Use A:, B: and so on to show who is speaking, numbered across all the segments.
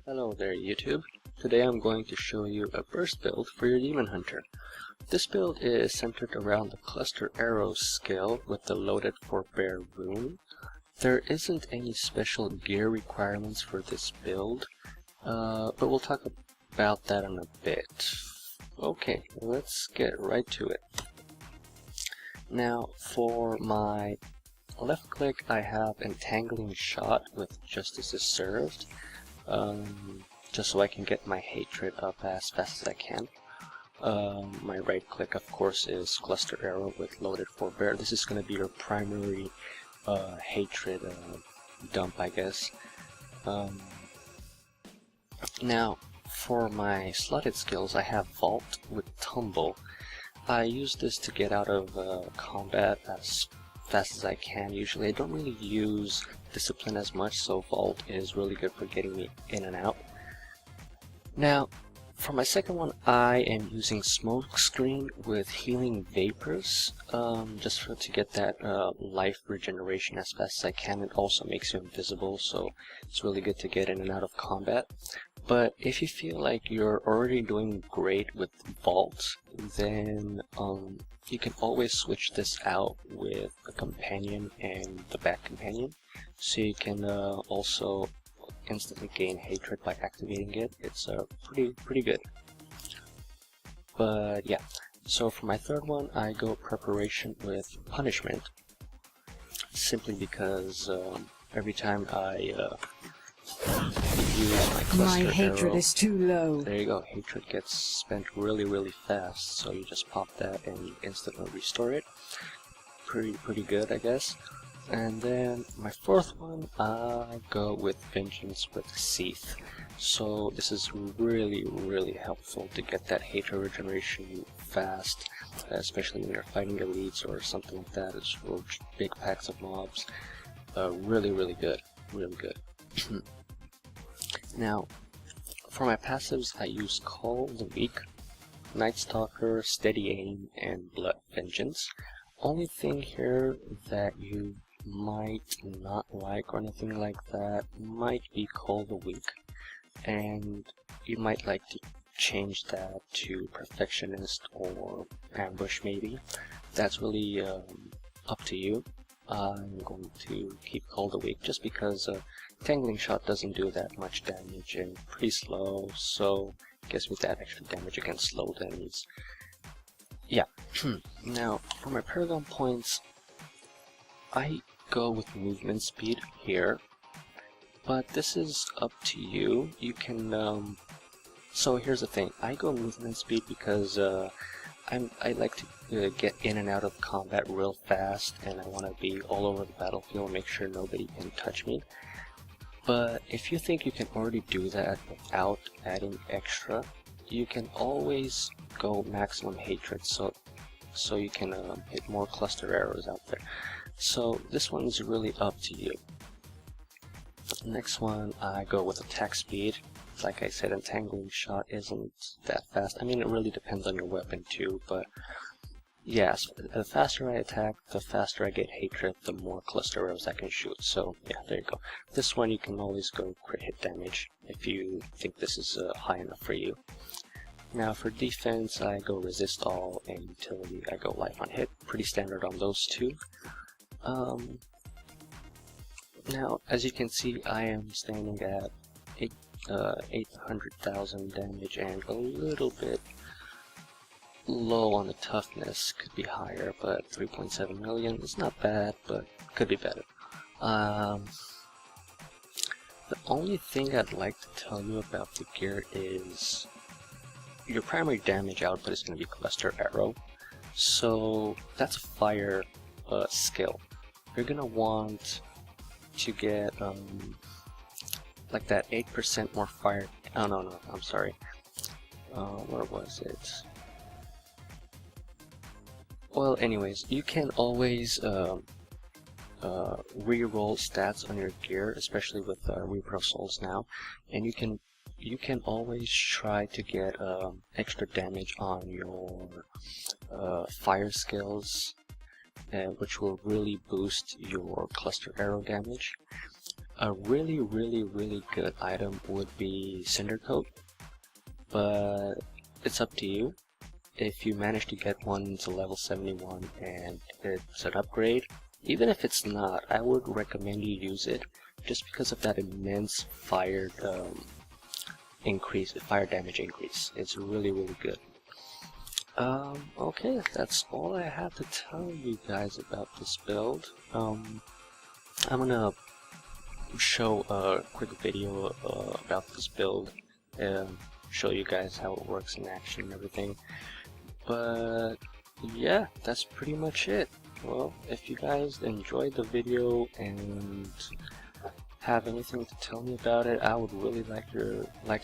A: Hello there YouTube. Today I'm going to show you a burst build for your Demon Hunter. This build is centered around the cluster arrow skill with the loaded forebear rune. There isn't any special gear requirements for this build, but we'll talk about that in a bit. Okay, let's get right to it. Now for my left click I have Entangling shot with Justice is Served. Just so I can get my hatred up as fast as I can. My right click of course is cluster arrow with loaded forebear. This is going to be your primary hatred dump, I guess. Now for my slotted skills I have Vault with Tumble. I use this to get out of combat as fast as I can. Usually I don't really use Discipline as much, so Vault is really good for getting me in and out. Now for my second one I am using Smoke Screen with Healing Vapors, just to get that life regeneration as fast as I can. It also makes you invisible, so it's really good to get in and out of combat. But if you feel like you're already doing great with Vault, then you can always switch this out with a companion and the back companion, so you can also instantly gain hatred by activating it. It's pretty good. But yeah, so for my third one I go Preparation with Punishment, simply because every time I use my cluster
B: hatred
A: arrow,
B: is too low.
A: There you go, hatred gets spent really fast, so you just pop that and you instantly restore it. Pretty good, I guess. And then my fourth one I go with Vengeance with Seethe. So this is really helpful to get that hatred regeneration fast, especially when you're fighting elites or something like that, or big packs of mobs. Really good. Now, for my passives I use Cull the Weak, Night Stalker, Steady Aim, and Blood Vengeance. Only thing here that you might not like or anything like that might be Cull the Weak, and you might like to change that to Perfectionist or Ambush maybe. That's really up to you. I'm going to keep Cull the Weak just because Entangling shot doesn't do that much damage and pretty slow, so it gives me that extra damage against slow enemies. Yeah. Now for my Paragon points I go with movement speed here, but this is up to you. You can so here's the thing, I go movement speed because I like to get in and out of combat real fast, and I want to be all over the battlefield and make sure nobody can touch me. But if you think you can already do that without adding extra, you can always go maximum hatred, so you can hit more cluster arrows out there. So this one's really up to you. Next one I go with attack speed. Like I said, Entangling shot isn't that fast. I mean, it really depends on your weapon too, but yes, the faster I attack, the faster I get hatred, the more cluster arrows I can shoot. So yeah, there you go. This one you can always go crit hit damage if you think this is high enough for you. Now for defense I go resist all, and utility I go life on hit. Pretty standard on those two. Now as you can see I am standing at 800,000 damage and a little bit low on the toughness. Could be higher, but 3.7 million is not bad, but could be better. The only thing I'd like to tell you about the gear is your primary damage output is going to be cluster arrow, so that's a fire skill. You're going to want to get like that 8% more fire. Oh no, I'm sorry. Where was it? Well, anyways, you can always re-roll stats on your gear, especially with Reaper of Souls now, and you can always try to get extra damage on your fire skills, which will really boost your cluster arrow damage. A really good item would be Cinder Coat, but it's up to you. If you manage to get one to level 71 and it's an upgrade, even if it's not, I would recommend you use it just because of that immense fire damage increase. It's really good. Okay, that's all I have to tell you guys about this build. I'm gonna show a quick video about this build and show you guys how it works in action and everything. But yeah, that's pretty much it. Well, if you guys enjoyed the video and have anything to tell me about it, I would really like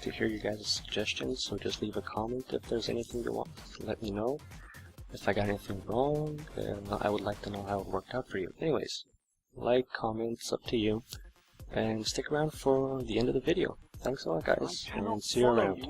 A: to hear you guys' suggestions, so just leave a comment if there's anything you want to let me know. If I got anything wrong, I would like to know how it worked out for you. Anyways, like, comments, up to you, and stick around for the end of the video. Thanks a lot, guys, and see you around.